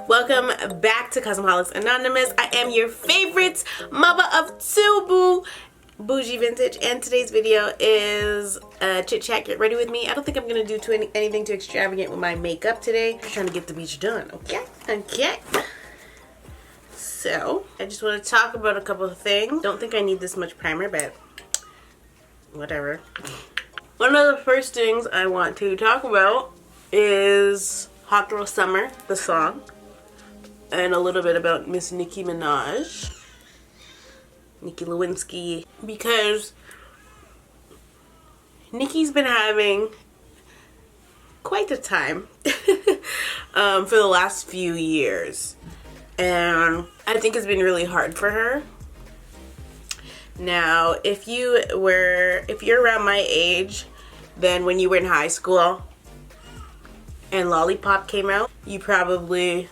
Welcome back to Cosmeholics Anonymous. I am your favorite mother of two boo, Bougie Vintage, and today's video is a chit chat. Get ready with me. I don't think I'm gonna do anything too extravagant with my makeup today. I'm trying to get the beach done. Okay. So I just want to talk about a couple of things. Don't think I need this much primer, but whatever. One of the first things I want to talk about is Hot Girl Summer, the song, and a little bit about Miss Nicki Minaj, Nicki Lewinsky, because Nicki's been having quite the time for the last few years, and I think it's been really hard for her. Now, if you're around my age, then when you were in high school and Lollipop came out, you probably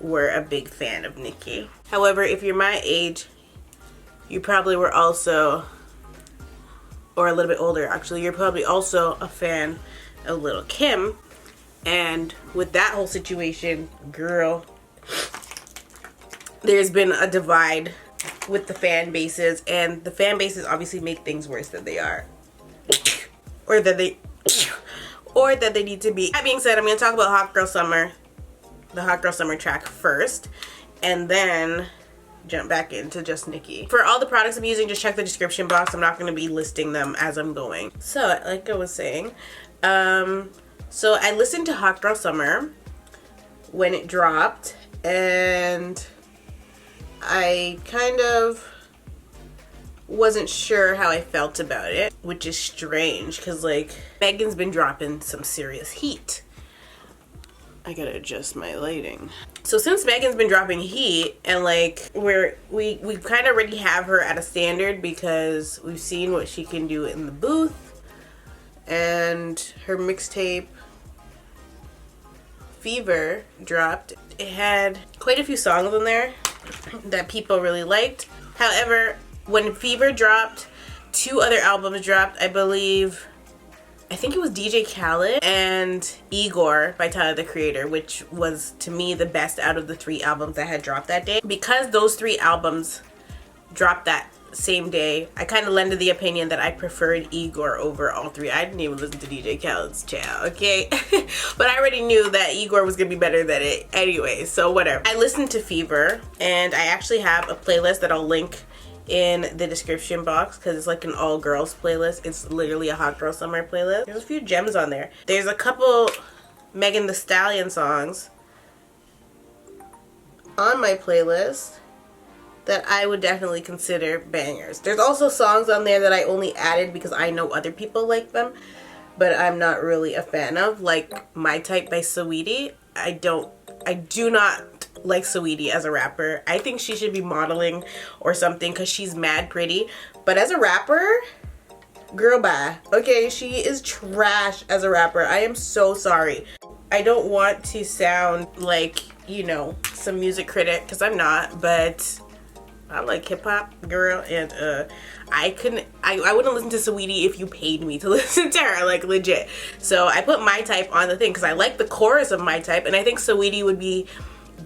were a big fan of Nicki. However, if you're my age, you probably were also, or a little bit older actually, you're probably also a fan of Lil' Kim. And with that whole situation, girl, there's been a divide with the fan bases, and the fan bases obviously make things worse than they are. or that they need to be. That being said, I'm going to talk about Hot Girl Summer, the Hot Girl Summer track first, and then jump back into just Nicki. For all the products I'm using, just check the description box. I'm not going to be listing them as I'm going. So, like I was saying, so I listened to Hot Girl Summer when it dropped, and I kind of wasn't sure how I felt about it, which is strange because like Megan's been dropping some serious heat. I gotta adjust my lighting. So since Megan's been dropping heat, and like we kind of already have her at a standard because we've seen what she can do in the booth, and her mixtape Fever dropped. It had quite a few songs on there that people really liked. However, when Fever dropped, two other albums dropped. I think it was DJ Khaled and Igor by Tyler the Creator, which was to me the best out of the three albums that had dropped that day. Because those three albums dropped that same day, I kind of lended the opinion that I preferred Igor over all three. I didn't even listen to DJ Khaled's child, okay? But I already knew that Igor was gonna be better than it anyway, so whatever. I listened to Fever, and I actually have a playlist that I'll link in the description box because it's like an all girls playlist. It's literally a Hot Girl Summer playlist. There's a few gems on there. There's a couple Megan Thee Stallion songs on my playlist that I would definitely consider bangers. There's also songs on there that I only added because I know other people like them, but I'm not really a fan of, like My Type by Saweetie. I do not like Saweetie as a rapper. I think she should be modeling or something because she's mad pretty, but as a rapper, girl, bye. Okay, she is trash as a rapper. I am so sorry. I don't want to sound like, you know, some music critic because I'm not, but I like hip-hop, girl, and I wouldn't listen to Saweetie if you paid me to listen to her, like legit. So I put My Type on the thing because I like the chorus of My Type, and I think Saweetie would be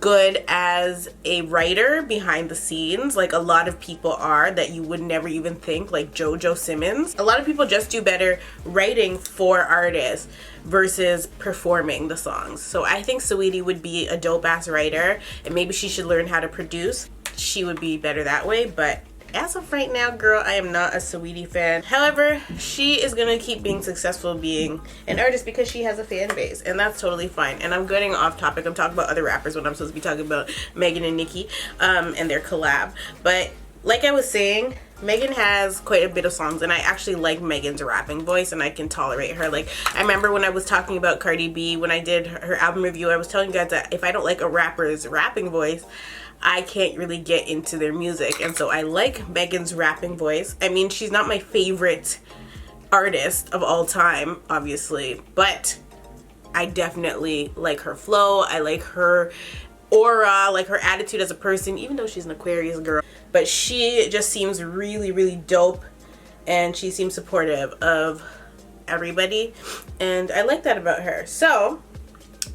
good as a writer behind the scenes, like a lot of people are that you would never even think, like JoJo Simmons. A lot of people just do better writing for artists versus performing the songs. So I think Saweetie would be a dope ass writer, and maybe she should learn how to produce. She would be better that way, but as of right now, girl, I am not a Saweetie fan. However, she is gonna keep being successful being an artist because she has a fan base, and that's totally fine. And I'm getting off topic. I'm talking about other rappers when I'm supposed to be talking about Megan and Nicki and their collab. But like I was saying, Megan has quite a bit of songs, and I actually like Megan's rapping voice, and I can tolerate her. Like, I remember when I was talking about Cardi B, when I did her album review, I was telling you guys that if I don't like a rapper's rapping voice, I can't really get into their music. And so I like Megan's rapping voice. I mean, she's not my favorite artist of all time, obviously, but I definitely like her flow. I like her aura, like her attitude as a person, even though she's an Aquarius girl. But she just seems really, really dope, and she seems supportive of everybody, and I like that about her. So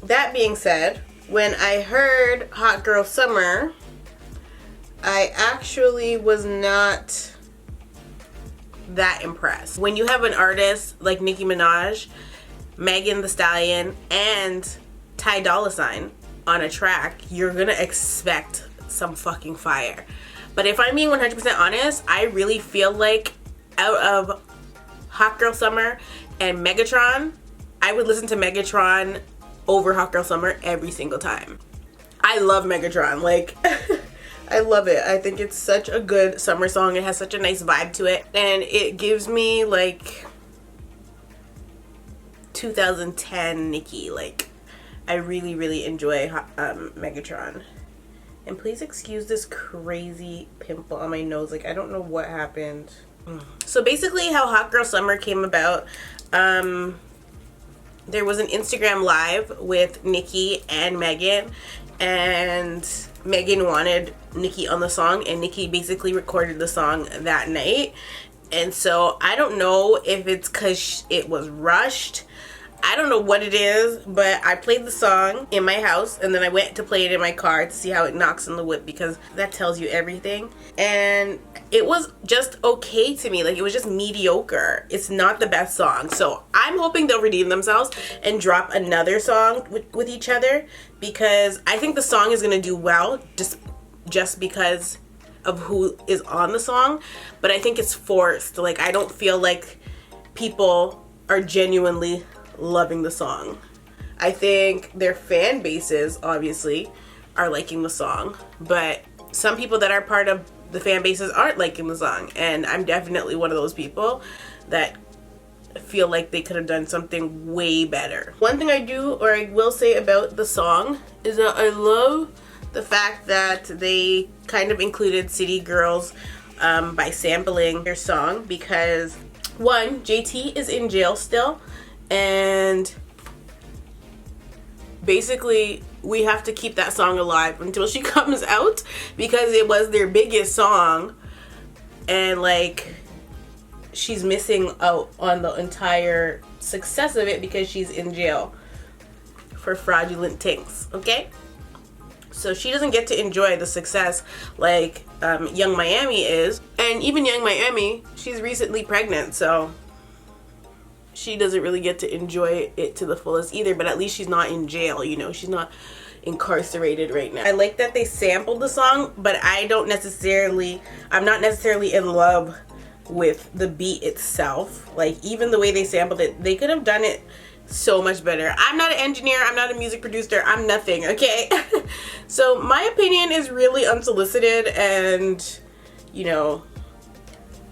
that being said, when I heard Hot Girl Summer, I actually was not that impressed. When you have an artist like Nicki Minaj, Megan Thee Stallion, and Ty Dolla $ign on a track, you're gonna expect some fucking fire. But if I'm being 100% honest, I really feel like out of Hot Girl Summer and Megatron, I would listen to Megatron over Hot Girl Summer every single time. I love Megatron, like I love it. I think it's such a good summer song. It has such a nice vibe to it, and it gives me like 2010 Nicki. Like, I really, really enjoy Megatron. And please excuse this crazy pimple on my nose. Like, I don't know what happened. So basically how Hot Girl Summer came about, there was an Instagram live with Nicki and Megan, and Megan wanted Nicki on the song, and Nicki basically recorded the song that night. And so I don't know if it's because it was rushed. I don't know what it is, but I played the song in my house, and then I went to play it in my car to see how it knocks on the whip, because that tells you everything. And it was just okay to me. Like, it was just mediocre. It's not the best song. So I'm hoping they'll redeem themselves and drop another song with each other, because I think the song is gonna do well just because of who is on the song. But I think it's forced. Like, I don't feel like people are genuinely loving the song. I think their fan bases obviously are liking the song, but some people that are part of the fan bases aren't liking the song, and I'm definitely one of those people that feel like they could have done something way better. One thing I will say about the song is that I love the fact that they kind of included City Girls by sampling their song, because one, JT is in jail still, and basically we have to keep that song alive until she comes out, because it was their biggest song, and like, she's missing out on the entire success of it because she's in jail for fraudulent things, okay? So she doesn't get to enjoy the success like Young Miami is. And even Young Miami, she's recently pregnant, so she doesn't really get to enjoy it to the fullest either, but at least she's not in jail, you know, she's not incarcerated right now. I like that they sampled the song, but I'm not necessarily in love with the beat itself. Like, even the way they sampled it, they could have done it so much better. I'm not an engineer, I'm not a music producer, I'm nothing, okay? So my opinion is really unsolicited, and you know,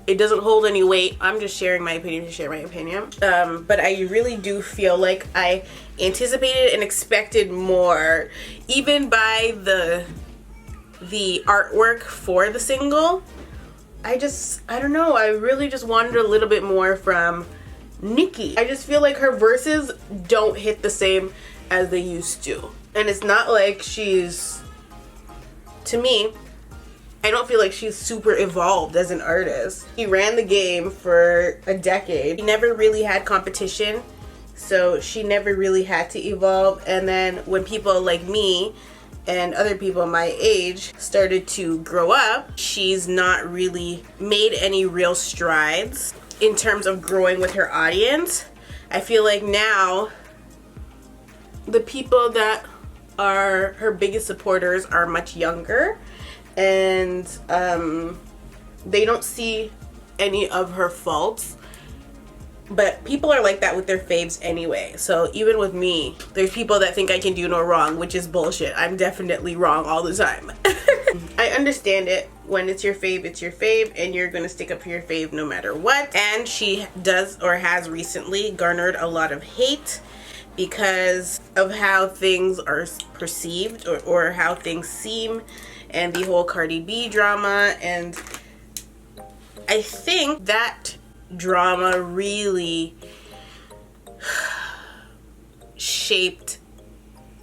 it doesn't hold any weight. I'm just sharing my opinion to share my opinion. But I really do feel like I anticipated and expected more, even by the artwork for the single. I don't know, I really just wanted a little bit more from Nicki. I just feel like her verses don't hit the same as they used to. And it's not like she's, to me, I don't feel like she's super evolved as an artist. She ran the game for a decade. She never really had competition, so she never really had to evolve. And then when people like me and other people my age started to grow up, she's not really made any real strides in terms of growing with her audience. I feel like now the people that are her biggest supporters are much younger, and they don't see any of her faults. But people are like that with their faves anyway. So even with me, there's people that think I can do no wrong, which is bullshit. I'm definitely wrong all the time. I understand it. When it's your fave, and you're gonna stick up for your fave no matter what. And she does, or has recently, garnered a lot of hate because of how things are perceived, or how things seem, and the whole Cardi B drama. And I think that drama really shaped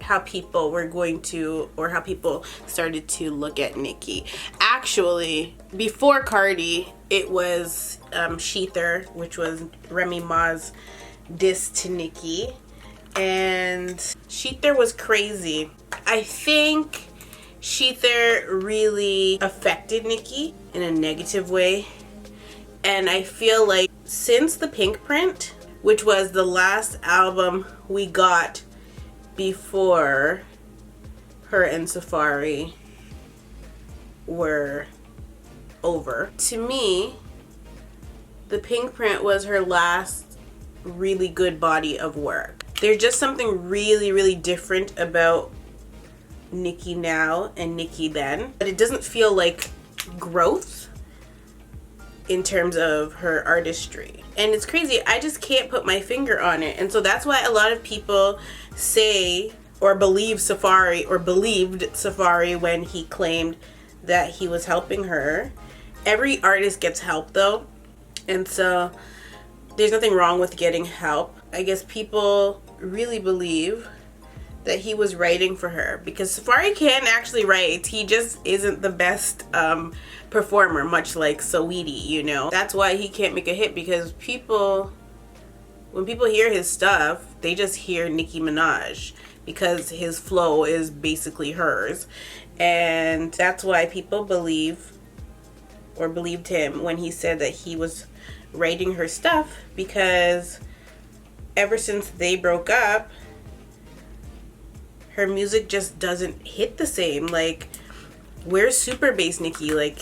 how people were going to, or how people started to look at Nicki. Actually, before Cardi, it was STIX, which was Remy Ma's diss to Nicki. and STIX was crazy. I think STIX really affected Nicki in a negative way, and I feel like since the Pink Print, which was the last album we got before her and Safari were over, to me the Pink Print was her last really good body of work. There's just something really different about Nicki now and Nicki then, but it doesn't feel like growth in terms of her artistry. And it's crazy, I just can't put my finger on it. And so that's why a lot of people say or believe Safari, or believed Safari when he claimed that he was helping her. Every artist gets help though, and so there's nothing wrong with getting help. I guess people really believe that he was writing for her, because Safari can actually write, he just isn't the best performer, much like Saweetie, you know. That's why he can't make a hit, because people, when people hear his stuff, they just hear Nicki Minaj, because his flow is basically hers. And that's why people believe, or believed him when he said that he was writing her stuff, because ever since they broke up, her music just doesn't hit the same. Like, where's Super Bass Nicki? Like,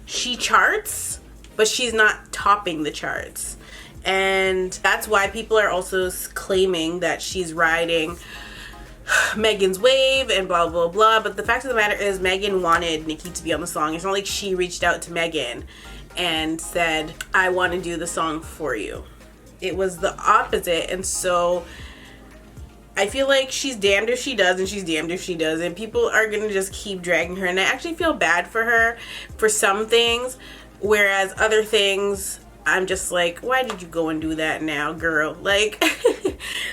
she charts, but she's not topping the charts. And that's why people are also claiming that she's riding Megan's wave and blah blah blah. But the fact of the matter is, Megan wanted Nicki to be on the song. It's not like she reached out to Megan and said, I want to do the song for you. It was the opposite. And so I feel like she's damned if she does and she's damned if she doesn't. People are gonna just keep dragging her, and I actually feel bad for her for some things, whereas other things I'm just like, why did you go and do that now, girl? Like,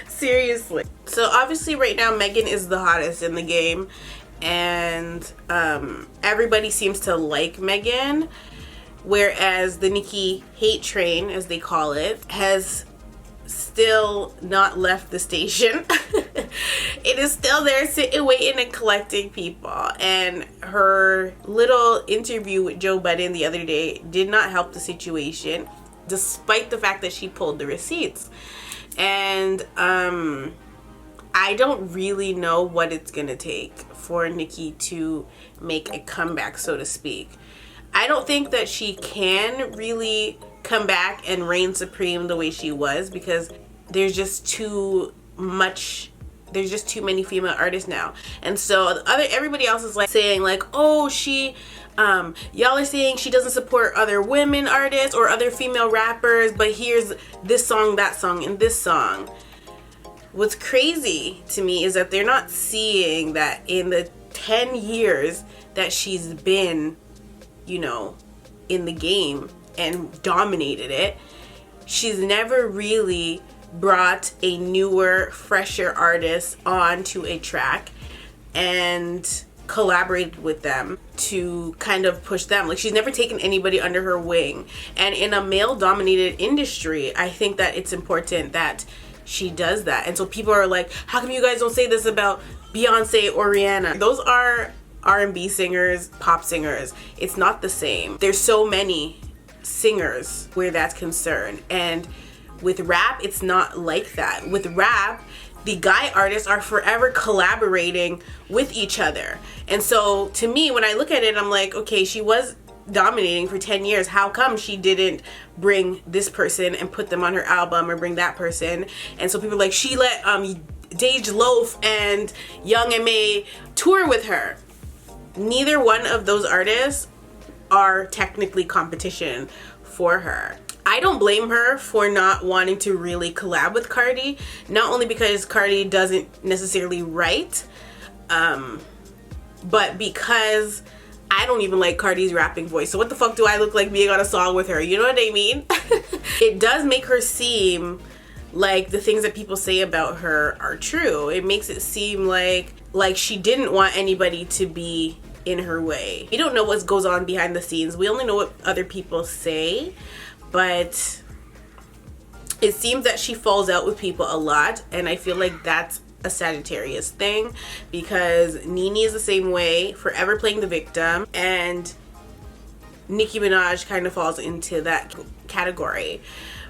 seriously. So obviously right now Megan is the hottest in the game, and everybody seems to like Megan, whereas the Nicki hate train, as they call it, has still not left the station. It is still there sitting, waiting, and collecting people. And her little interview with Joe Budden the other day did not help the situation, despite the fact that she pulled the receipts. And I don't really know what it's gonna take for Nicki to make a comeback, so to speak. I don't think that she can really come back and reign supreme the way she was, because there's just too many female artists now. And so everybody else is like saying like, oh, she y'all are saying she doesn't support other women artists or other female rappers, but here's this song, that song, and this song. What's crazy to me is that they're not seeing that in the 10 years that she's been, you know, in the game and dominated it, she's never really brought a newer, fresher artist onto a track and collaborated with them to kind of push them. Like, she's never taken anybody under her wing. And in a male-dominated industry, I think that it's important that she does that. And so people are like, how come you guys don't say this about Beyonce or Rihanna? Those are R&B singers, pop singers. It's not the same. There's so many singers where that's concerned, and with rap it's not like that. With rap, the guy artists are forever collaborating with each other. And so to me, when I look at it, I'm like, okay, she was dominating for 10 years. How come she didn't bring this person and put them on her album, or bring that person? And so people are like, she let Dej Loaf and Young M.A. tour with her. Neither one of those artists are technically competition for her. I don't blame her for not wanting to really collab with Cardi, not only because Cardi doesn't necessarily write, but because I don't even like Cardi's rapping voice. So what the fuck do I look like being on a song with her? You know what I mean? It does make her seem like the things that people say about her are true. It makes it seem like she didn't want anybody to be in her way. We don't know what goes on behind the scenes. We only know what other people say, but It seems that she falls out with people a lot, and I feel like that's a Sagittarius thing, because Nene is the same way, forever playing the victim, and Nicki Minaj kind of falls into that category.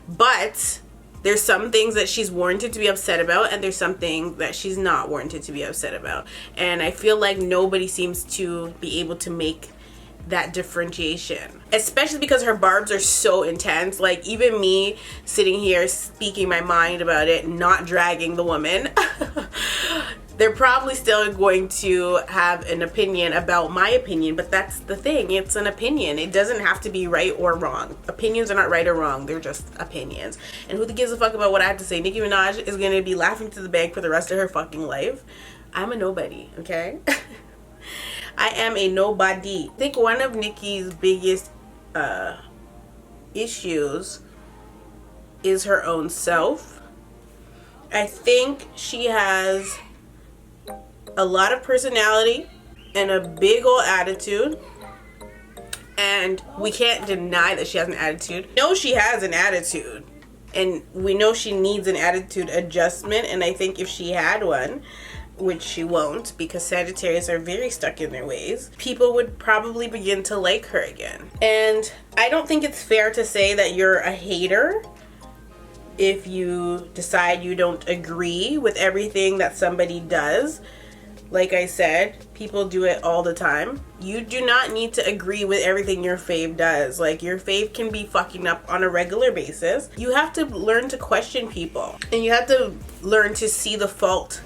But there's some things that she's warranted to be upset about, and there's some things that she's not warranted to be upset about. And I feel like nobody seems to be able to make that differentiation, especially because her barbs are so intense. Like, even me sitting here speaking my mind about it, not dragging the woman, they're probably still going to have an opinion about my opinion. But that's the thing, it's an opinion. It doesn't have to be right or wrong. Opinions are not right or wrong, they're just opinions. And who gives a fuck about what I have to say? Nicki Minaj is gonna be laughing to the bank for the rest of her fucking life. I'm a nobody, okay? I am a nobody. I think one of Nicki's biggest issues is her own self. I think she has a lot of personality and a big old attitude, and we can't deny that she has an attitude. We know she has an attitude, and we know she needs an attitude adjustment, and I think if she had one, which she won't, because Sagittarius are very stuck in their ways, people would probably begin to like her again. And I don't think it's fair to say that you're a hater if you decide you don't agree with everything that somebody does. Like I said, people do it all the time. You do not need to agree with everything your fave does. Like, your fave can be fucking up on a regular basis. You have to learn to question people, and you have to learn to see the fault.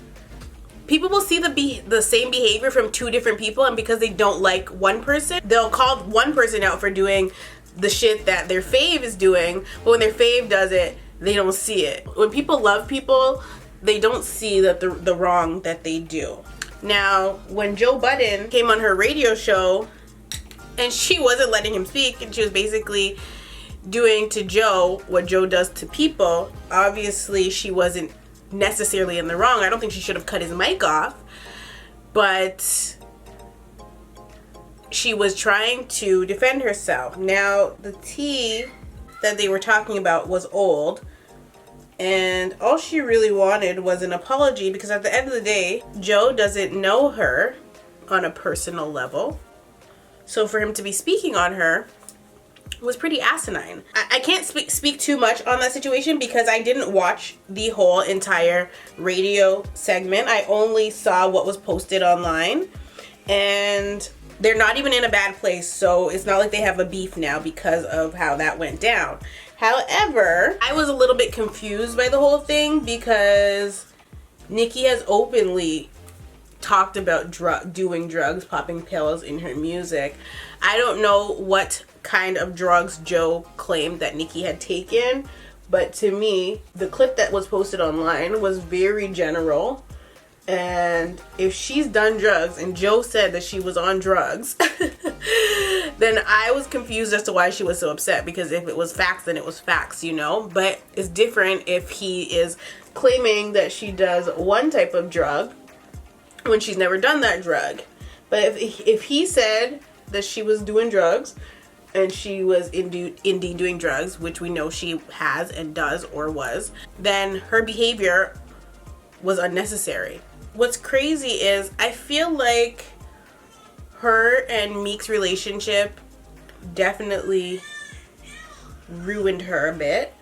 People will see the same behavior from two different people, and because they don't like one person, they'll call one person out for doing the shit that their fave is doing, but when their fave does it, they don't see it. When people love people, they don't see that the wrong that they do. Now, when Joe Budden came on her radio show, and she wasn't letting him speak, and she was basically doing to Joe what Joe does to people, obviously she wasn't necessarily in the wrong. I don't think she should have cut his mic off, but she was trying to defend herself. Now, the tea that they were talking about was old, and all she really wanted was an apology, because at the end of the day, Joe doesn't know her on a personal level, so for him to be speaking on her was pretty asinine. I can't speak too much on that situation because I didn't watch the whole entire radio segment. I only saw what was posted online, and they're not even in a bad place, so it's not like they have a beef now because of how that went down. However, I was a little bit confused by the whole thing because Nicki has openly talked about doing drugs, popping pills in her music. I don't know what kind of drugs Joe claimed that Nicki had taken, but to me, the clip that was posted online was very general. And if she's done drugs, and Joe said that she was on drugs, then I was confused as to why she was so upset, because if it was facts, then it was facts, you know? But it's different if he is claiming that she does one type of drug when she's never done that drug. But if he said that she was doing drugs, and she was indeed doing drugs, which we know she has and does or was, then her behavior was unnecessary. What's crazy is I feel like her and Meek's relationship definitely ruined her a bit,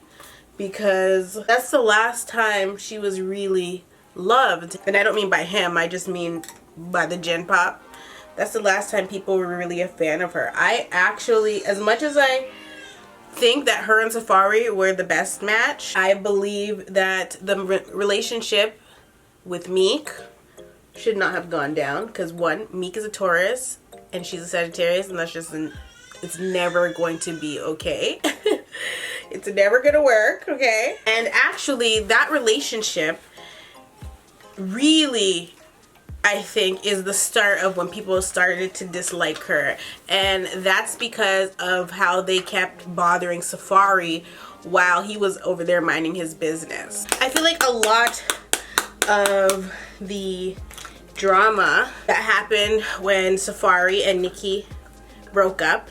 because that's the last time she was really loved. And I don't mean by him, I just mean by the Gen Pop. That's the last time people were really a fan of her. I actually, as much as I think that her and Safaree were the best match, I believe that the relationship with Meek should not have gone down, because one, Meek is a Taurus and she's a Sagittarius, and that's just it's never going to be okay. It's never gonna work, okay? And actually, that relationship really, I think, is the start of when people started to dislike her, and that's because of how they kept bothering Safaree while he was over there minding his business. I feel like a lot of the drama that happened when Safaree and Nicki broke up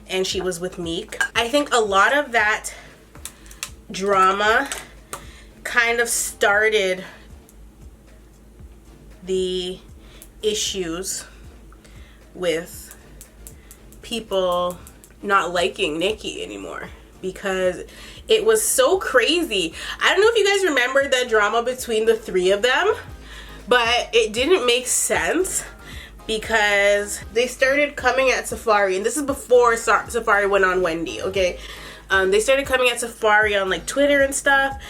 and she was with Meek, I think a lot of that drama kind of started the issues with people not liking Nicki anymore, because it was so crazy. I don't know if you guys remember the drama between the three of them, but it didn't make sense because they started coming at Safaree, and this is before Safaree went on Wendy, okay? They started coming at Safaree on like Twitter and stuff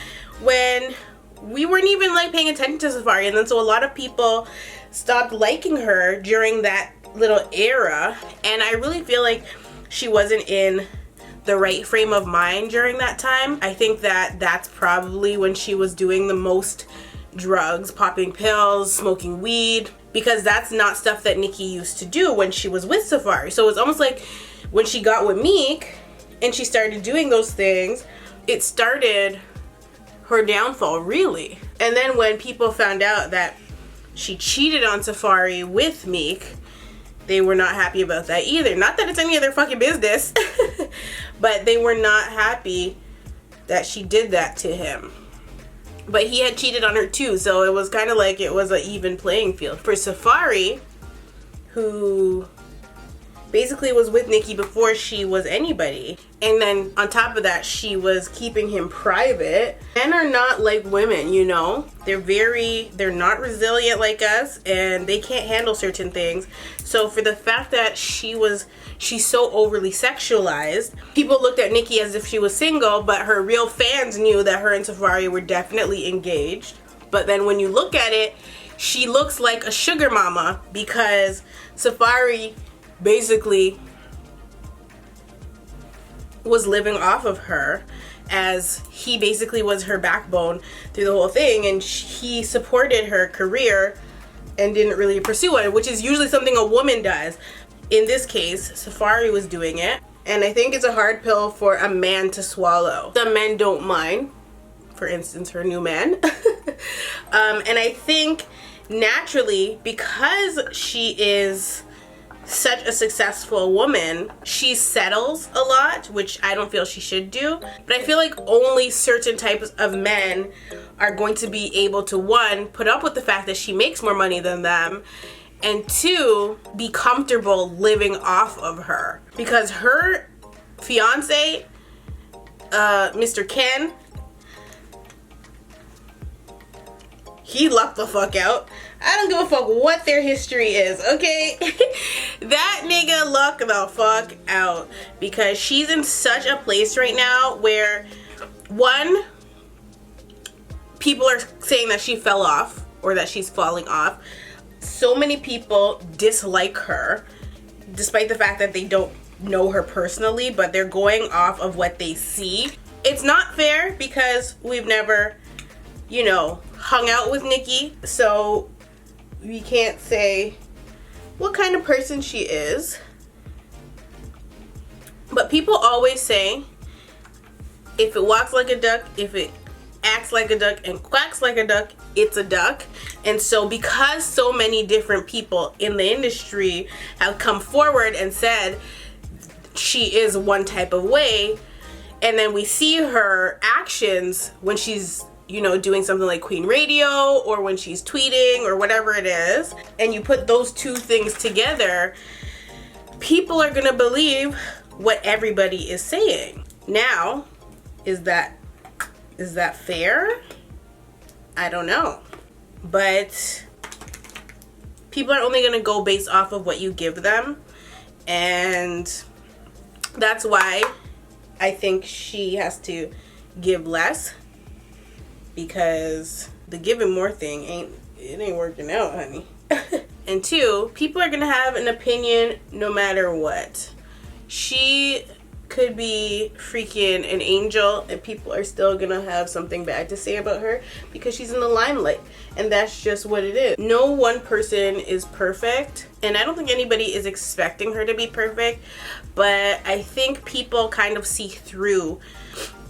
when we weren't even like paying attention to Safaree, and then so a lot of people stopped liking her during that little era, and I really feel like she wasn't in the right frame of mind during that time. I think that that's probably when she was doing the most drugs, popping pills, smoking weed, because that's not stuff that Nicki used to do when she was with Safaree. So it's almost like when she got with Meek and she started doing those things, it started her downfall, really. And then when people found out that she cheated on Safaree with Meek, they were not happy about that either. Not that it's any of their fucking business, but they were not happy that she did that to him. But he had cheated on her too, so it was kind of like it was an even playing field. For Safaree, who basically was with Nicki before she was anybody, and then on top of that, she was keeping him private. Men are not like women, you know? They're not resilient like us, and they can't handle certain things. So for the fact that she's so overly sexualized, people looked at Nicki as if she was single, but her real fans knew that her and Safaree were definitely engaged. But then when you look at it, she looks like a sugar mama, because Safaree basically was living off of her, as he basically was her backbone through the whole thing, and he supported her career and didn't really pursue it, which is usually something a woman does. In this case, Safaree was doing it, and I think it's a hard pill for a man to swallow. Some men don't mind, for instance, her new man. And I think naturally, because she is such a successful woman, she settles a lot, which I don't feel she should do. But I feel like only certain types of men are going to be able to, one, put up with the fact that she makes more money than them, and two, be comfortable living off of her. Because her fiance, Mr. Ken, he lucked the fuck out. I don't give a fuck what their history is, okay? That nigga lucked the fuck out, because she's in such a place right now where, one, people are saying that she fell off or that she's falling off. So many people dislike her, despite the fact that they don't know her personally, but they're going off of what they see. It's not fair because we've never, you know, hung out with Nicki, so we can't say what kind of person she is. But people always say, if it walks like a duck, if it acts like a duck and quacks like a duck, it's a duck. And so because so many different people in the industry have come forward and said she is one type of way, and then we see her actions when she's, you know, doing something like Queen Radio, or when she's tweeting, or whatever it is, and you put those two things together, people are gonna believe what everybody is saying. Now, is that fair? I don't know. But people are only gonna go based off of what you give them, and that's why I think she has to give less, because the giving more thing ain't working out, honey. And two, people are gonna have an opinion no matter what. She could be freaking an angel and people are still gonna have something bad to say about her because she's in the limelight, and that's just what it is. No one person is perfect, and I don't think anybody is expecting her to be perfect, but I think people kind of see through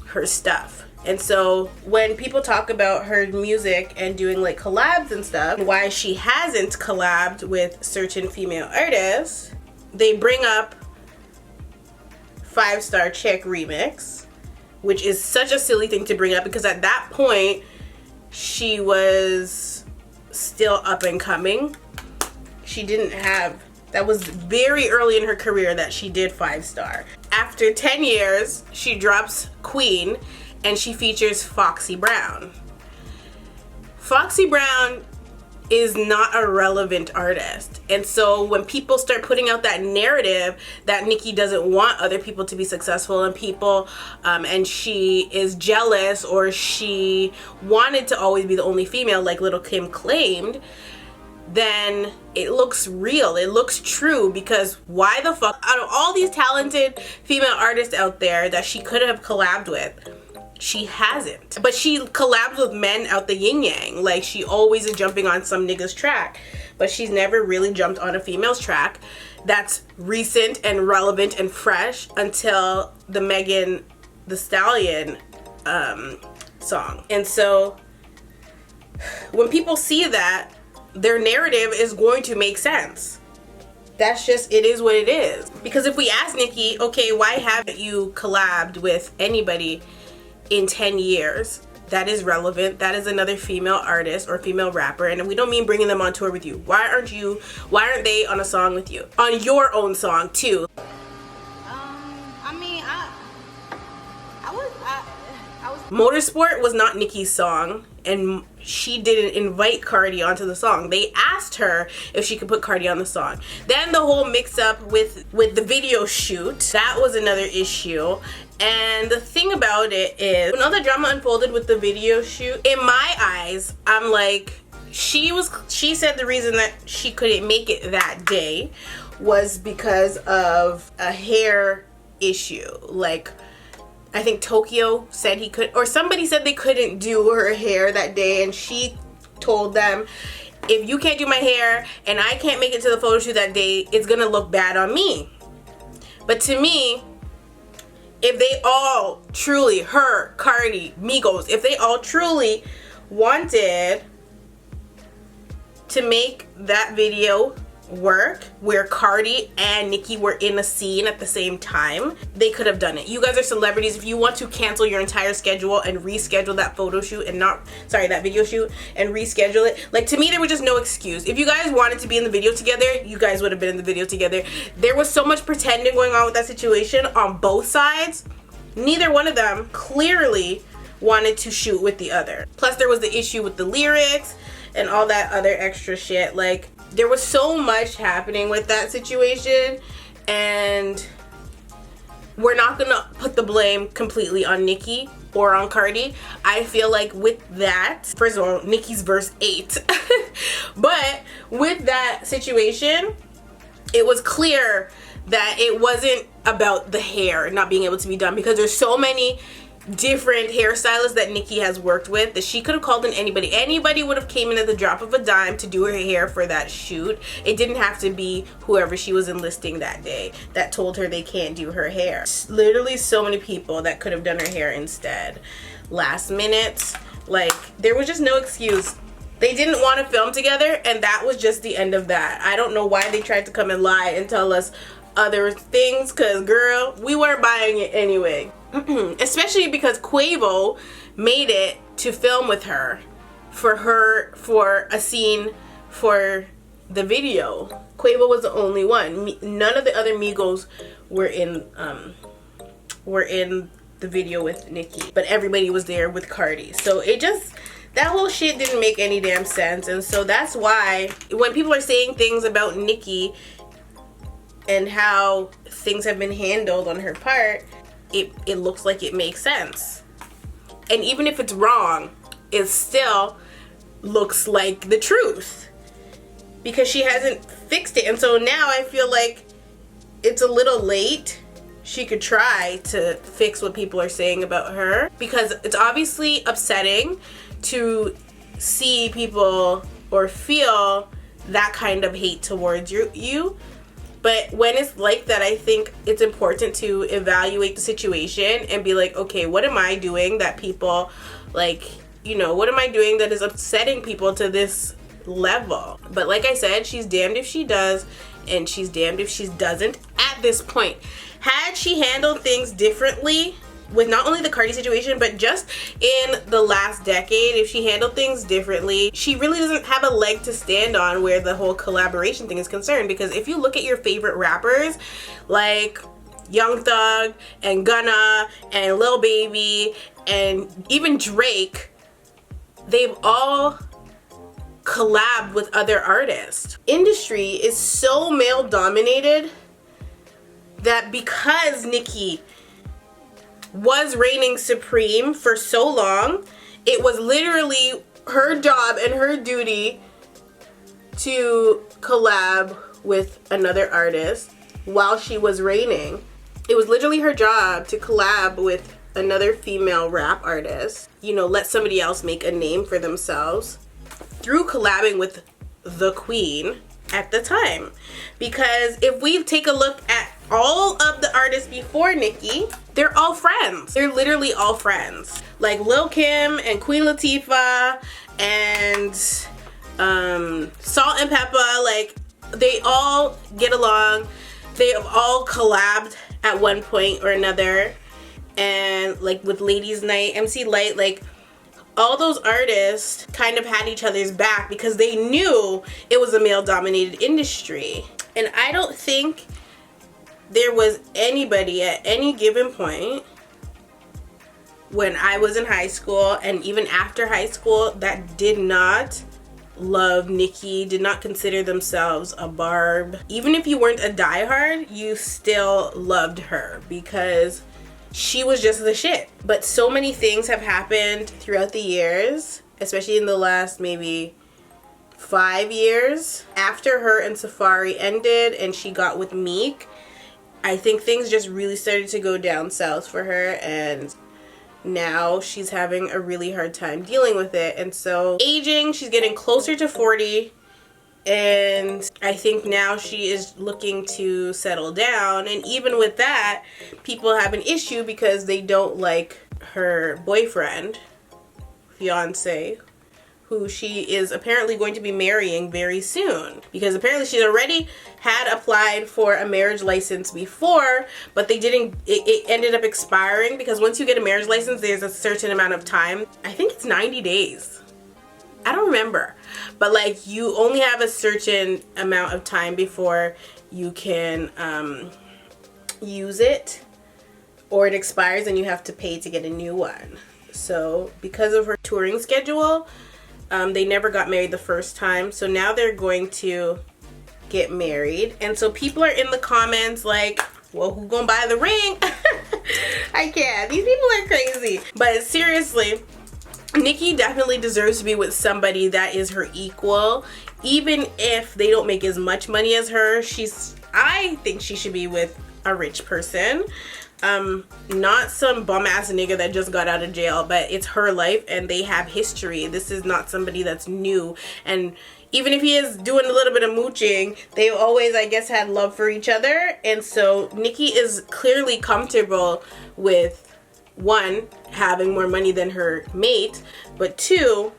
her stuff. And so when people talk about her music and doing like collabs and stuff, why she hasn't collabed with certain female artists, they bring up 5 Star Chick remix, which is such a silly thing to bring up because at that point she was still up and coming. She didn't have, that was very early in her career that she did 5-star. After 10 years, she drops Queen and she features Foxy Brown. Foxy Brown is not a relevant artist, and so when people start putting out that narrative that Nicki doesn't want other people to be successful and people and she is jealous or she wanted to always be the only female like Lil' Kim claimed, then it looks real, it looks true, because why the fuck, out of all these talented female artists out there that she could have collabed with, she hasn't. But she collabs with men out the yin yang. Like, she always is jumping on some nigga's track, but she's never really jumped on a female's track that's recent and relevant and fresh until the Megan Thee Stallion song. And so when people see that, their narrative is going to make sense. That's just, it is what it is. Because if we ask Nicki, okay, why haven't you collabed with anybody in 10 years? That is relevant. That is another female artist or female rapper, and we don't mean bringing them on tour with you. Why aren't they on a song with you? On your own song too. I was Motorsport was not Nicki's song, and she didn't invite Cardi onto the song. They asked her if she could put Cardi on the song. Then the whole mix up with the video shoot, that was another issue. And the thing about it is, when all the drama unfolded with the video shoot, in my eyes, I'm like, she said the reason that she couldn't make it that day was because of a hair issue. Like, I think Tokyo said he could, or somebody said they couldn't do her hair that day, and she told them, if you can't do my hair and I can't make it to the photo shoot that day, it's gonna look bad on me. But to me, if they all truly, her, Cardi, Migos, if they all truly wanted to make that video work where Cardi and Nicki were in a scene at the same time, they could have done it. You guys are celebrities. If you want to cancel your entire schedule and reschedule that photo shoot and that video shoot and reschedule it, like, to me there was just no excuse. If you guys wanted to be in the video together, you guys would have been in the video together. There was so much pretending going on with that situation on both sides. Neither one of them clearly wanted to shoot with the other. Plus there was the issue with the lyrics and all that other extra shit. Like, there was so much happening with that situation, and we're not gonna put the blame completely on Nicki or on Cardi. I feel like with that, first of all, Nicki's verse 8, but with that situation, it was clear that it wasn't about the hair not being able to be done, because there's so many different hairstylists that Nicki has worked with that she could have called in anybody. Anybody would have came in at the drop of a dime to do her hair for that shoot. It didn't have to be whoever she was enlisting that day that told her they can't do her hair. Literally so many people that could have done her hair instead. Last minute, like, there was just no excuse. They didn't want to film together, and that was just the end of that. I don't know why they tried to come and lie and tell us other things, because girl, we weren't buying it anyway. Especially because Quavo made it to film with her for a scene for the video. Quavo was the only one. None of the other Migos were in the video with Nicki, but everybody was there with Cardi. So it just, that whole shit didn't make any damn sense. And so that's why when people are saying things about Nicki and how things have been handled on her part, it looks like it makes sense. And even if it's wrong, it still looks like the truth, because she hasn't fixed it. And so now I feel like it's a little late. She could try to fix what people are saying about her, because it's obviously upsetting to see people or feel that kind of hate towards you. But when it's like that, I think it's important to evaluate the situation and be like, okay, what am I doing that people, like, you know, what am I doing that is upsetting people to this level? But like I said, she's damned if she does and she's damned if she doesn't at this point. Had she handled things differently, with not only the Cardi situation, but just in the last decade, if she handled things differently, she really doesn't have a leg to stand on where the whole collaboration thing is concerned. Because if you look at your favorite rappers, like Young Thug and Gunna and Lil Baby and even Drake, they've all collabed with other artists. Industry is so male dominated that because Nicki was reigning supreme for so long, it was literally her job and her duty to collab with another artist while she was reigning. It was literally her job to collab with another female rap artist, you know, let somebody else make a name for themselves through collabing with the queen at the time. Because if we take a look at all of the artists before Nicki, they're all friends. They're literally all friends. Like Lil Kim and Queen Latifah and Salt and Peppa, like they all get along. They have all collabed at one point or another. And like with Ladies Night, MC Light, like all those artists kind of had each other's back because they knew it was a male-dominated industry. And I don't think there was anybody at any given point when I was in high school and even after high school that did not love Nicki, did not consider themselves a barb. Even if you weren't a diehard, you still loved her because she was just the shit. But so many things have happened throughout the years, especially in the last maybe 5 years. After her and Safari ended and she got with Meek, I think things just really started to go down south for her, and now she's having a really hard time dealing with it. And so aging, she's getting closer to 40. And I think now she is looking to settle down. And even with that, people have an issue because they don't like her boyfriend, fiance, who she is apparently going to be marrying very soon. Because apparently she's already had applied for a marriage license before, but they didn't, it ended up expiring because once you get a marriage license, there's a certain amount of time. I think it's 90 days. I don't remember, but like you only have a certain amount of time before you can use it, or it expires and you have to pay to get a new one. So because of her touring schedule, they never got married the first time, so now they're going to get married. And so people are in the comments like, well, who gonna buy the ring? I can't, these people are crazy. But seriously, Nicki definitely deserves to be with somebody that is her equal, even if they don't make as much money as her. I think she should be with a rich person, not some bum ass nigga that just got out of jail. But it's her life and they have history. This is not somebody that's new, and even if he is doing a little bit of mooching, they've always, I guess, had love for each other. And so Nicki is clearly comfortable with, one, having more money than her mate, but two,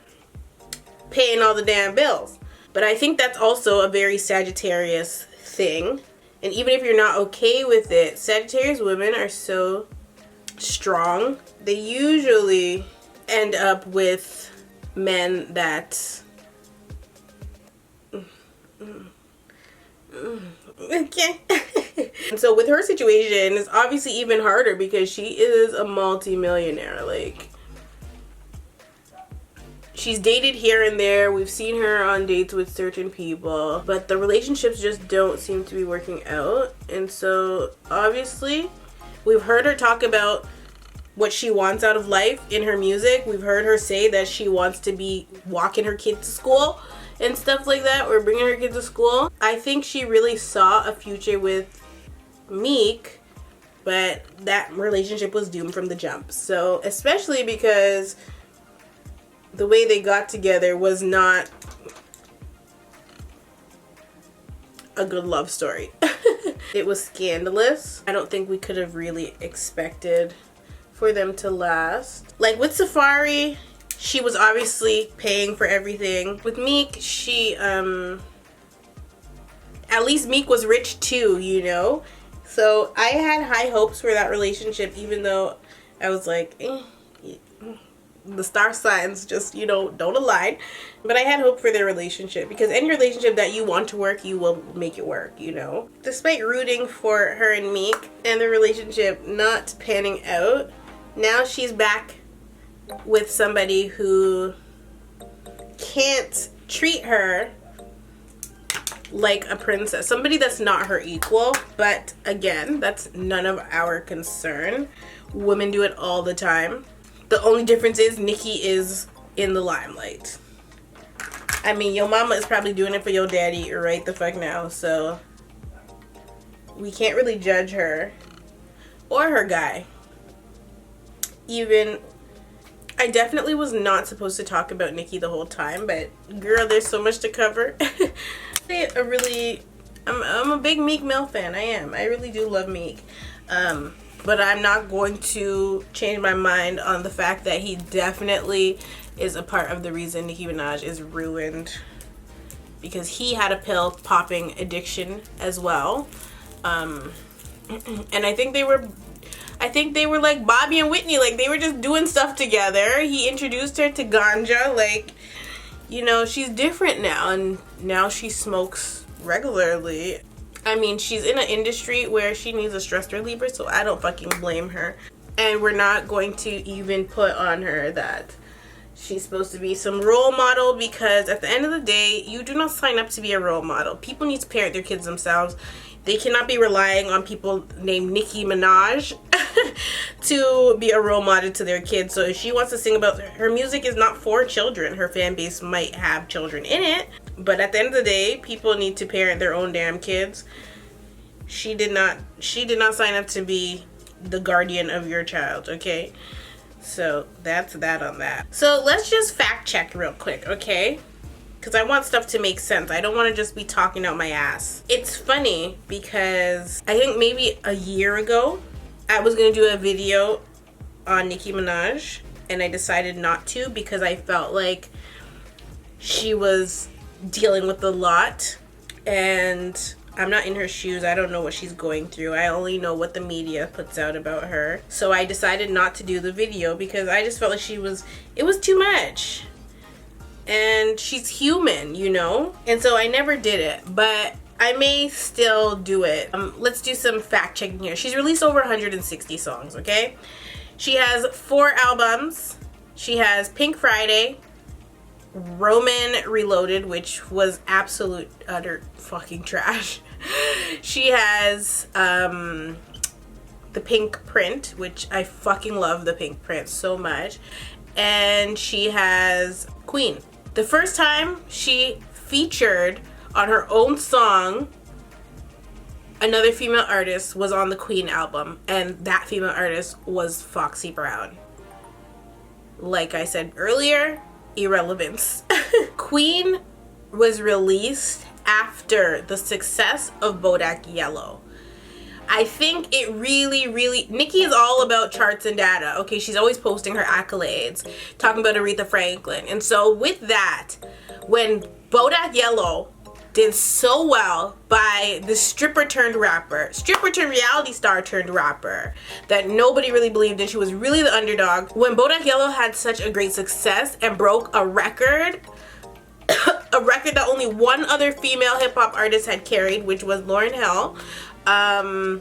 paying all the damn bills. But I think that's also a very Sagittarius thing. And even if you're not okay with it, Sagittarius women are so strong. They usually end up with men that okay. And so with her situation, it's obviously even harder because she is a multi-millionaire. Like, she's dated here and there. We've seen her on dates with certain people, but the relationships just don't seem to be working out. And so obviously we've heard her talk about what she wants out of life in her music. We've heard her say that she wants to be walking her kids to school and stuff like that, or bringing her kids to school. I think she really saw a future with Meek, but that relationship was doomed from the jump. So especially because the way they got together was not a good love story. It was scandalous. I don't think we could have really expected for them to last. Like with Safari, she was obviously paying for everything. With Meek, she at least Meek was rich too, you know? So I had high hopes for that relationship, even though I was like, the star signs just, you know, don't align. But I had hope for their relationship, because any relationship that you want to work, you will make it work, you know. Despite rooting for her and Meek and the relationship not panning out, now she's back with somebody who can't treat her like a princess. Somebody that's not her equal. But again, that's none of our concern. Women do it all the time. The only difference is Nicki is in the limelight. I mean, your mama is probably doing it for your daddy right the fuck now, so we can't really judge her or her guy. Even, I definitely was not supposed to talk about Nicki the whole time, but girl, there's so much to cover. I'm a big Meek Mill fan. I am. I really do love Meek. But I'm not going to change my mind on the fact that he definitely is a part of the reason Nicki Minaj is ruined, because he had a pill popping addiction as well. And I think they were like Bobby and Whitney, like they were just doing stuff together. He introduced her to ganja, like, you know, she's different now, and now she smokes regularly. I mean, she's in an industry where she needs a stress reliever, so I don't fucking blame her. And we're not going to even put on her that she's supposed to be some role model, because at the end of the day, you do not sign up to be a role model. People need to parent their kids themselves. They cannot be relying on people named Nicki Minaj to be a role model to their kids. So if she wants to sing about, her music is not for children. Her fan base might have children in it, but at the end of the day, people need to parent their own damn kids. She did not sign up to be the guardian of your child, okay? So that's that on that. So let's just fact check real quick, okay? Because I want stuff to make sense. I don't want to just be talking out my ass. It's funny because I think maybe a year ago, I was going to do a video on Nicki Minaj, and I decided not to because I felt like she was dealing with a lot, and I'm not in her shoes. I don't know what she's going through. I only know what the media puts out about her. So I decided not to do the video because I just felt like it was too much. And she's human, you know? And so I never did it, but I may still do it. Let's do some fact checking here. She's released over 160 songs, okay? She has 4 albums. She has Pink Friday, Roman Reloaded, which was absolute utter fucking trash. She has the Pink Print, which I fucking love the Pink Print so much. And she has Queen. The first time she featured on her own song another female artist was on the Queen album, and that female artist was Foxy Brown. Like I said earlier, irrelevance. Queen was released after the success of Bodak Yellow. I think it really, Nicki is all about charts and data. Okay, she's always posting her accolades, talking about Aretha Franklin. And so with that, when Bodak Yellow did so well by the stripper turned reality star turned rapper that nobody really believed in, she was really the underdog. When Bodak Yellow had such a great success and broke a record, a record that only one other female hip-hop artist had carried, which was Lauryn Hill. I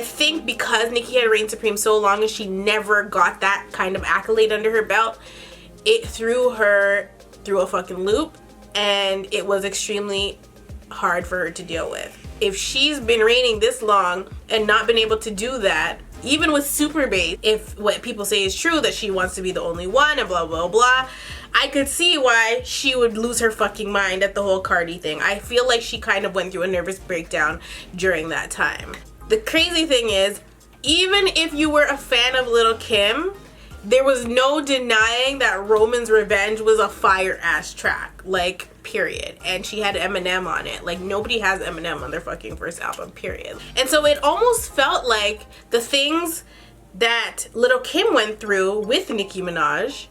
think because Nicki had reigned supreme so long and she never got that kind of accolade under her belt, it threw her through a fucking loop, and it was extremely hard for her to deal with. If she's been reigning this long and not been able to do that, even with Super Bass, if what people say is true, that she wants to be the only one and blah blah blah, I could see why she would lose her fucking mind at the whole Cardi thing. I feel like she kind of went through a nervous breakdown during that time. The crazy thing is, even if you were a fan of Lil' Kim, there was no denying that Roman's Revenge was a fire ass track, like, period. And she had Eminem on it. Like, nobody has Eminem on their fucking first album, period. And so it almost felt like the things that Lil' Kim went through with Nicki Minaj,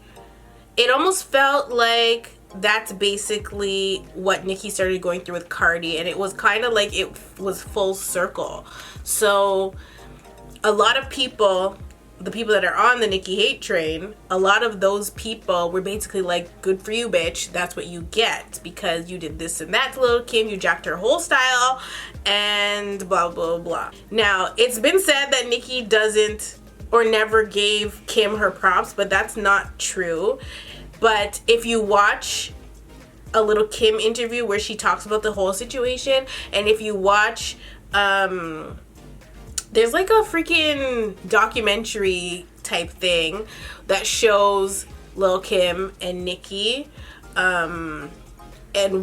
it almost felt like that's basically what Nicki started going through with Cardi, and it was kind of like it was full circle. So a lot of people the people that are on the Nicki hate train, a lot of those people were basically like, good for you, bitch. That's what you get because you did this and that to Lil' Kim. You jacked her whole style and blah, blah, blah. Now, it's been said that Nicki doesn't or never gave Kim her props, but that's not true. But if you watch a Lil' Kim interview where she talks about the whole situation, and if you watch, there's like a freaking documentary type thing that shows Lil' Kim and Nicki, and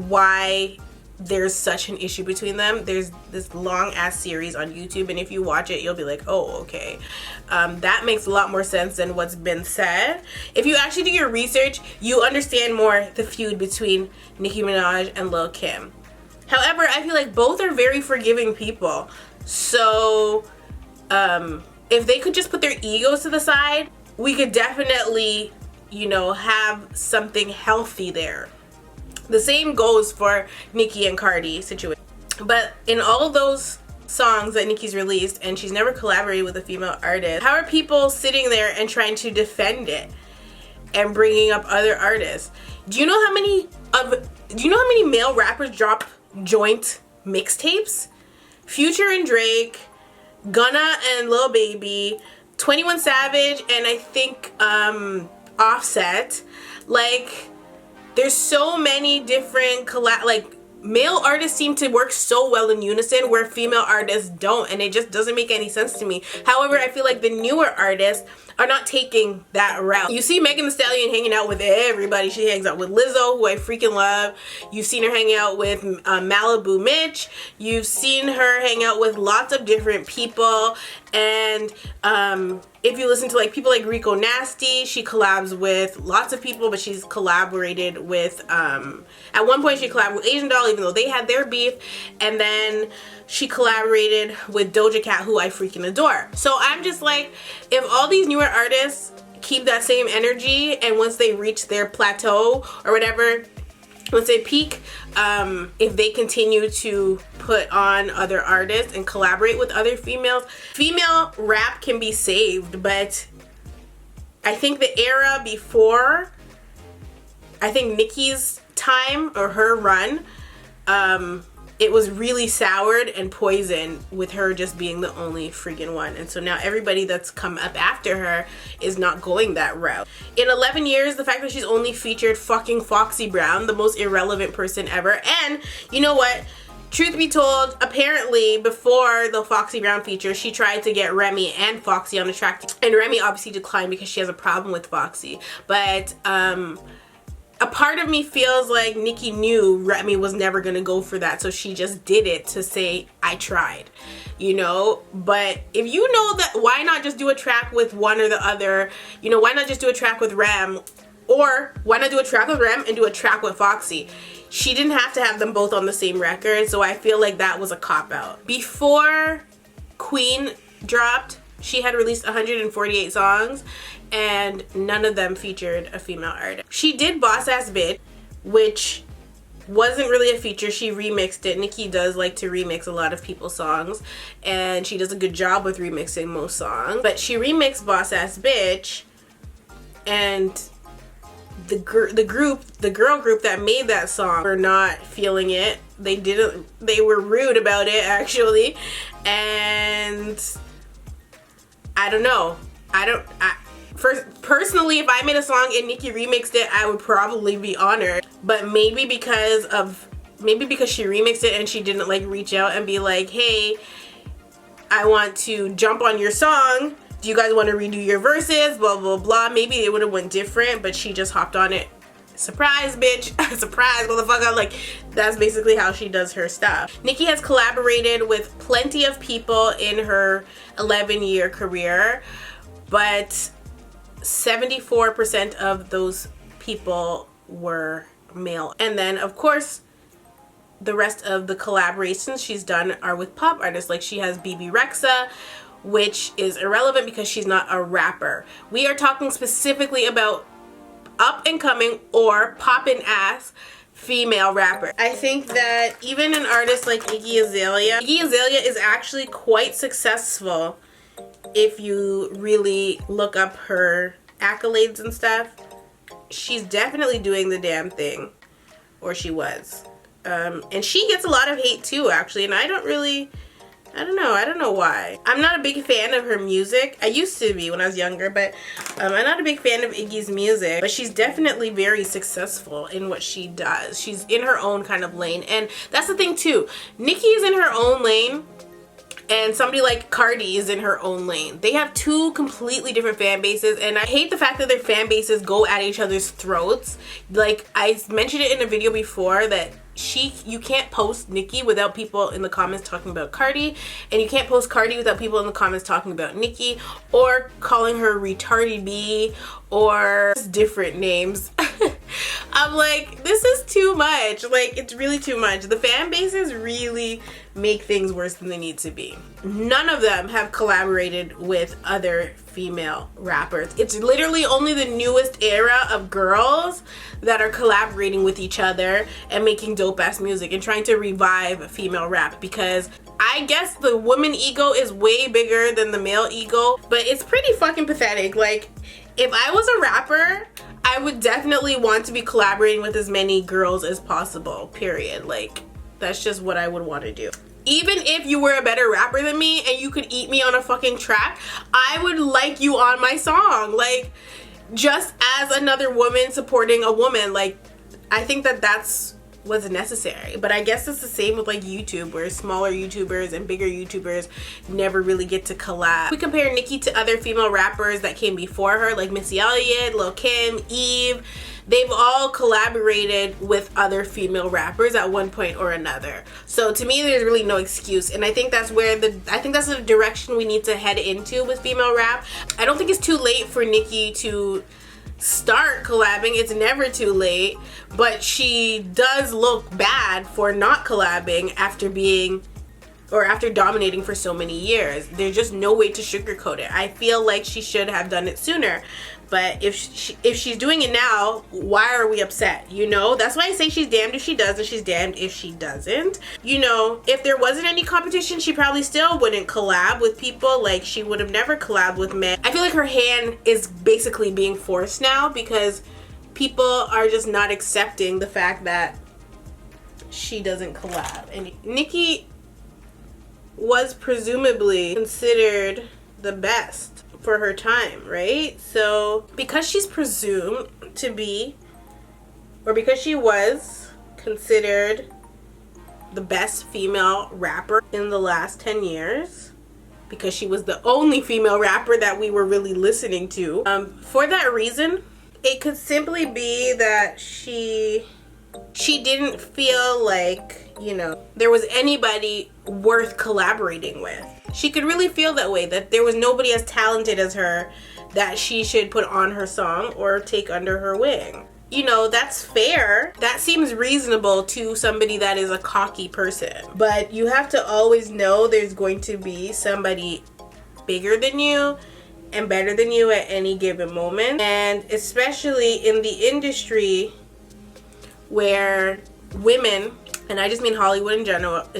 why there's such an issue between them. There's this long ass series on YouTube, and if you watch it, you'll be like, oh, okay. That makes a lot more sense than what's been said. If you actually do your research, you understand more the feud between Nicki Minaj and Lil' Kim. However, I feel like both are very forgiving people. So, if they could just put their egos to the side, we could definitely, you know, have something healthy there. The same goes for Nicki and Cardi situation. But in all of those songs that Nicki's released, and she's never collaborated with a female artist, how are people sitting there and trying to defend it and bringing up other artists? Do you know how many male rappers drop joint mixtapes? Future and Drake, Gunna and Lil Baby, 21 Savage, and I think Offset. Like, there's so many different male artists seem to work so well in unison where female artists don't, and it just doesn't make any sense to me. However, I feel like the newer artists are not taking that route. You see Megan Thee Stallion hanging out with everybody. She hangs out with Lizzo, who I freaking love. You've seen her hang out with Malibu Mitch. You've seen her hang out with lots of different people. And if you listen to like people like Rico Nasty, she collabs with lots of people, but she's collaborated with, at one point she collabed with Asian Doll, even though they had their beef. And then she collaborated with Doja Cat, who I freaking adore. So I'm just like, if all these newer artists keep that same energy, and once they reach their plateau or whatever, once they peak, if they continue to put on other artists and collaborate with other females, female rap can be saved. But I think the era before, I think Nicki's time or her run, it was really soured and poisoned with her just being the only freaking one. And so now everybody that's come up after her is not going that route. In 11 years, the fact that she's only featured fucking Foxy Brown, the most irrelevant person ever. And you know what? Truth be told, apparently before the Foxy Brown feature, she tried to get Remy and Foxy on the track. And Remy obviously declined because she has a problem with Foxy. But, a part of me feels like Nicki knew Remy was never gonna go for that, so she just did it to say, I tried, you know? But if you know that, why not just do a track with one or the other? You know, why not just do a track with Rem? Or why not do a track with Rem and do a track with Foxy? She didn't have to have them both on the same record, so I feel like that was a cop-out. Before Queen dropped, she had released 148 songs, and none of them featured a female artist. She did Boss Ass Bitch, which wasn't really a feature. She remixed it. Nicki does like to remix a lot of people's songs, and she does a good job with remixing most songs. But she remixed Boss Ass Bitch, and the girl group that made that song were not feeling it. They were rude about it, actually. And I don't know. Personally, if I made a song and Nicki remixed it, I would probably be honored. But maybe because she remixed it and she didn't like reach out and be like, hey, I want to jump on your song. Do you guys want to redo your verses? Blah, blah, blah. Maybe it would have went different, but she just hopped on it. Surprise, bitch. Surprise, motherfucker. Like, that's basically how she does her stuff. Nicki has collaborated with plenty of people in her 11-year career, but 74% of those people were male. And then, of course, the rest of the collaborations she's done are with pop artists. Like, she has BB Rexa, which is irrelevant because she's not a rapper. We are talking specifically about up and coming or poppin' ass female rapper. I think that even an artist like Iggy Azalea is actually quite successful if you really look up her accolades and stuff, she's definitely doing the damn thing, or she was. And she gets a lot of hate too, actually, and I don't know why. I'm not a big fan of her music. I used to be when I was younger, but I'm not a big fan of Iggy's music, but she's definitely very successful in what she does. She's in her own kind of lane, and that's the thing too. Nicki is in her own lane, and somebody like Cardi is in her own lane. They have two completely different fan bases, and I hate the fact that their fan bases go at each other's throats. Like, I mentioned it in a video before that you can't post Nicki without people in the comments talking about Cardi, and you can't post Cardi without people in the comments talking about Nicki, or calling her retarded B, or different names. I'm like, this is too much. Like, it's really too much. The fan bases really make things worse than they need to be. None of them have collaborated with other female rappers. It's literally only the newest era of girls that are collaborating with each other and making dope ass music and trying to revive female rap, because I guess the woman ego is way bigger than the male ego, but it's pretty fucking pathetic. Like, if I was a rapper, I would definitely want to be collaborating with as many girls as possible, period. Like, that's just what I would want to do. Even if you were a better rapper than me and you could eat me on a fucking track, I would like you on my song. Like, just as another woman supporting a woman. Like, I think that that's what's necessary. But I guess it's the same with like YouTube, where smaller YouTubers and bigger YouTubers never really get to collab. We compare Nicki to other female rappers that came before her, like Missy Elliott, Lil Kim, Eve. They've all collaborated with other female rappers at one point or another. So to me, there's really no excuse, and I think that's where that's the direction we need to head into with female rap. I don't think it's too late for Nicki to start collabing. It's never too late, but she does look bad for not collabing after dominating for so many years. There's just no way to sugarcoat it. I feel like she should have done it sooner. But if she's doing it now, why are we upset? You know, that's why I say she's damned if she does and she's damned if she doesn't. You know, if there wasn't any competition, she probably still wouldn't collab with people. Like, she would have never collabed with men. I feel like her hand is basically being forced now because people are just not accepting the fact that she doesn't collab. And Nicki was presumably considered the best for her time, right? So because she's presumed to be, or because she was considered the best female rapper in the last 10 years, because she was the only female rapper that we were really listening to, for that reason, it could simply be that she didn't feel like, you know, there was anybody worth collaborating with. She could really feel that way, that there was nobody as talented as her that she should put on her song or take under her wing. You know, that's fair. That seems reasonable to somebody that is a cocky person. But you have to always know there's going to be somebody bigger than you and better than you at any given moment. And especially in the industry where women, and I just mean Hollywood in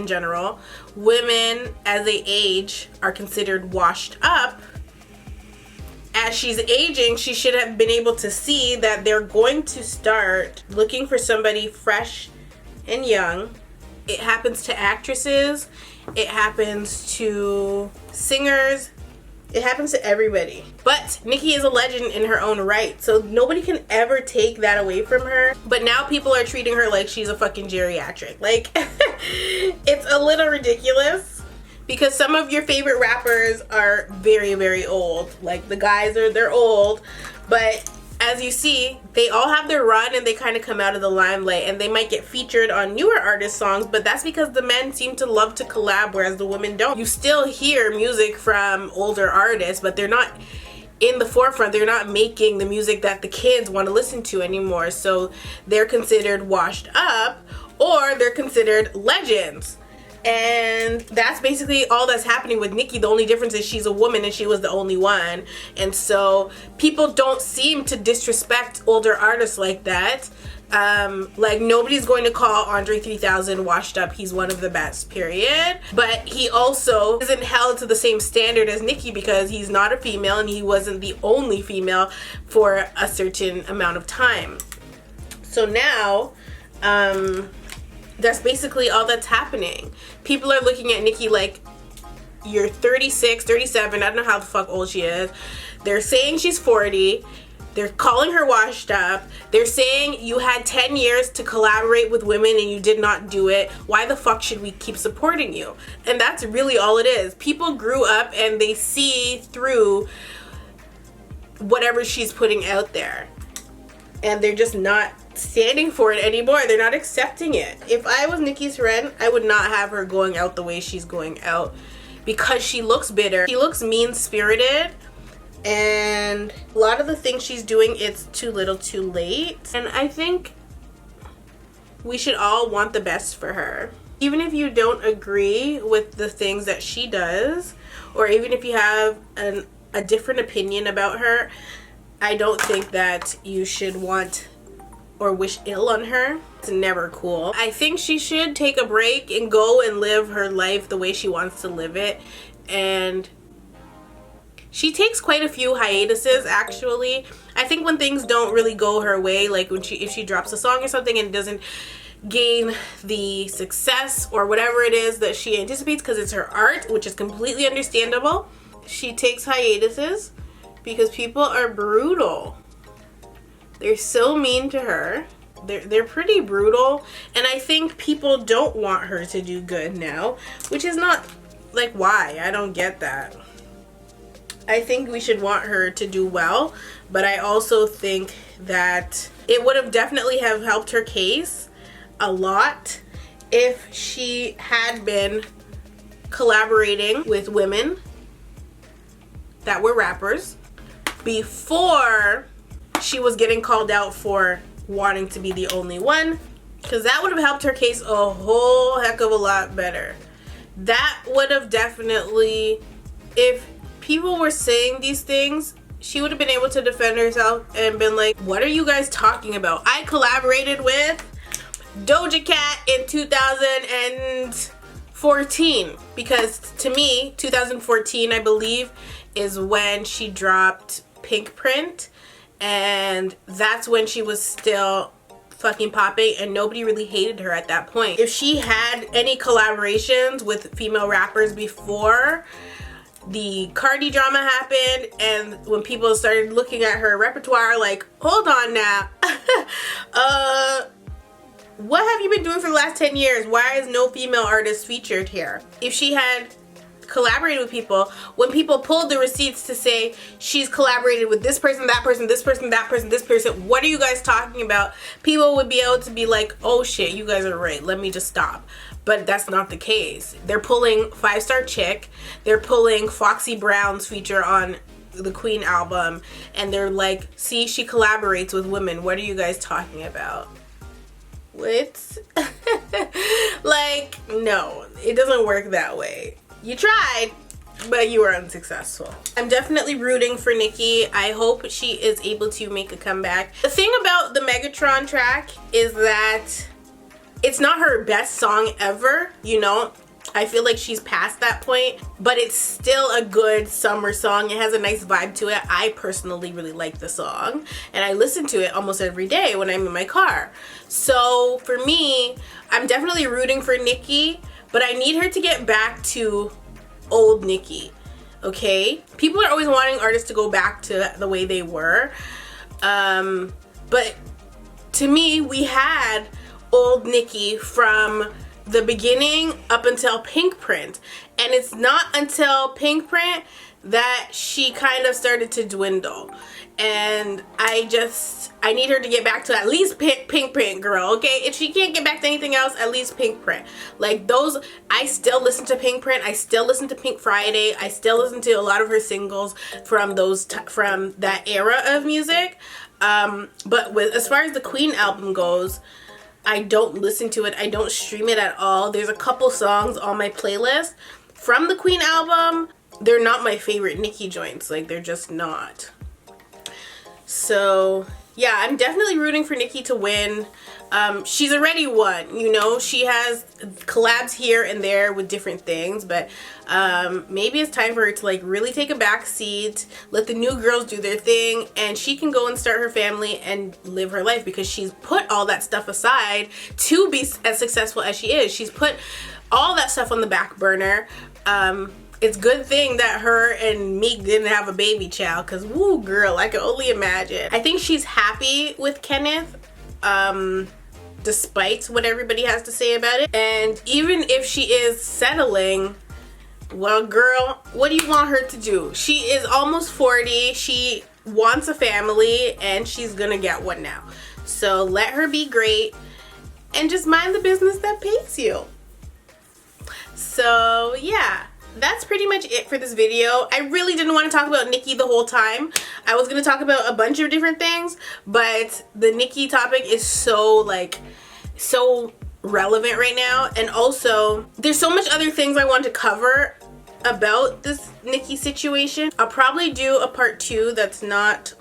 general, women as they age are considered washed up. As she's aging, she should have been able to see that they're going to start looking for somebody fresh and young. It happens to actresses, it happens to singers, it happens to everybody. But Nicki is a legend in her own right, so nobody can ever take that away from her. But now people are treating her like she's a fucking geriatric. Like, it's a little ridiculous, because some of your favorite rappers are very, very old. Like, the guys they're old, but as you see, they all have their run and they kind of come out of the limelight, and they might get featured on newer artist songs, but that's because the men seem to love to collab, whereas the women don't. You still hear music from older artists, but they're not in the forefront. They're not making the music that the kids want to listen to anymore, so they're considered washed up, or they're considered legends. And that's basically all that's happening with Nicki. The only difference is she's a woman and she was the only one. And so people don't seem to disrespect older artists like that. Like, nobody's going to call Andre 3000 washed up. He's one of the best, period. But he also isn't held to the same standard as Nicki because he's not a female and he wasn't the only female for a certain amount of time. So now, that's basically all that's happening. People are looking at Nicki like, you're 36, 37, I don't know how the fuck old she is. They're saying she's 40. They're calling her washed up. They're saying you had 10 years to collaborate with women and you did not do it. Why the fuck should we keep supporting you? And that's really all it is. People grew up and they see through whatever she's putting out there. And they're just not standing for it anymore. They're not accepting it. If I was Nicki's friend, I would not have her going out the way she's going out because she looks bitter. She looks mean-spirited. And a lot of the things she's doing, it's too little too late. And I think we should all want the best for her. Even if you don't agree with the things that she does, or even if you have a different opinion about her, I don't think that you should want or wish ill on her. It's never cool. I think she should take a break and go and live her life the way she wants to live it. And she takes quite a few hiatuses, actually. I think when things don't really go her way, like when if she drops a song or something and doesn't gain the success or whatever it is that she anticipates, because it's her art, which is completely understandable, she takes hiatuses because people are brutal. They're so mean to her. They're pretty brutal, and I think people don't want her to do good now, which is not, like, why? I don't get that. I think we should want her to do well, but I also think that it would have definitely have helped her case a lot if she had been collaborating with women that were rappers before she was getting called out for wanting to be the only one, because that would have helped her case a whole heck of a lot better. That would have definitely, if people were saying these things, she would have been able to defend herself and been like, what are you guys talking about? I collaborated with Doja Cat in 2014, because to me, 2014, I believe, is when she dropped Pink Print, and that's when she was still fucking popping and nobody really hated her at that point. If she had any collaborations with female rappers before the Cardi drama happened and when people started looking at her repertoire like, hold on now, what have you been doing for the last 10 years? Why is no female artist featured here? If she had collaborated with people, when people pulled the receipts to say she's collaborated with this person, that person, this person, that person, this person, what are you guys talking about? People would be able to be like, oh shit, you guys are right, let me just stop. But that's not the case. They're pulling 5 Star Chick, they're pulling Foxy Brown's feature on the Queen album, and they're like, see, she collaborates with women, what are you guys talking about? What? Like, no, it doesn't work that way. You tried, but you were unsuccessful. I'm definitely rooting for Nicki. I hope she is able to make a comeback. The thing about the Megatron track is that it's not her best song ever, you know? I feel like she's past that point, but it's still a good summer song. It has a nice vibe to it. I personally really like the song, and I listen to it almost every day when I'm in my car. So for me, I'm definitely rooting for Nicki, but I need her to get back to old Nicki, okay? People are always wanting artists to go back to the way they were, but to me, we had old Nicki from the beginning up until Pink Print, and it's not until Pink Print that she kind of started to dwindle, and I need her to get back to at least Pink Print, girl, okay? If she can't get back to anything else, at least Pink Print. Like those, I still listen to Pink Print, I still listen to Pink Friday, I still listen to a lot of her singles from those from that era of music, but as far as the Queen album goes, I don't listen to it. I don't stream it at all. There's a couple songs on my playlist from the Queen album. They're not my favorite Nicki joints. Like, they're just not. So yeah, I'm definitely rooting for Nicki to win. She's already won, you know. She has collabs here and there with different things, but maybe it's time for her to like really take a back seat, let the new girls do their thing, and she can go and start her family and live her life, because she's put all that stuff aside to be as successful as she is. She's put all that stuff on the back burner. It's good thing that her and Meek didn't have a baby child, because woo girl, I can only imagine. I think she's happy with Kenneth, despite what everybody has to say about it. And even if she is settling, well girl, what do you want her to do? She is almost 40, she wants a family, and she's gonna get one now. So let her be great and just mind the business that pays you. So yeah, that's pretty much it for this video. I really didn't want to talk about Nicki the whole time. I was going to talk about a bunch of different things, but the Nicki topic is so like, so relevant right now. And also, there's so much other things I want to cover about this Nicki situation. I'll probably do a part 2 that's not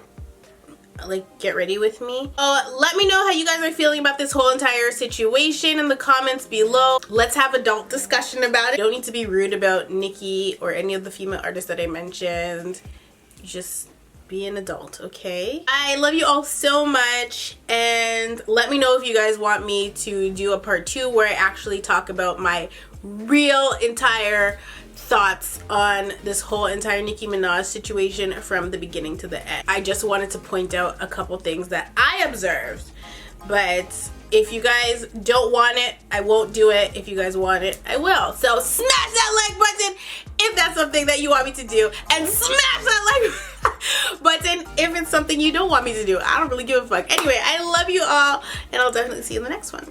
like get ready with me. Let me know how you guys are feeling about this whole entire situation in the comments below. Let's have adult discussion about it. You don't need to be rude about Nicki or any of the female artists that I mentioned. Just be an adult, okay? I love you all so much, and let me know if you guys want me to do a part 2 where I actually talk about my real entire thoughts on this whole entire Nicki Minaj situation from the beginning to the end. I just wanted to point out a couple things that I observed, but if you guys don't want it, I won't do it. If you guys want it, I will. So smash that like button if that's something that you want me to do, and smash that like button if it's something you don't want me to do. I don't really give a fuck. Anyway, I love you all, and I'll definitely see you in the next one.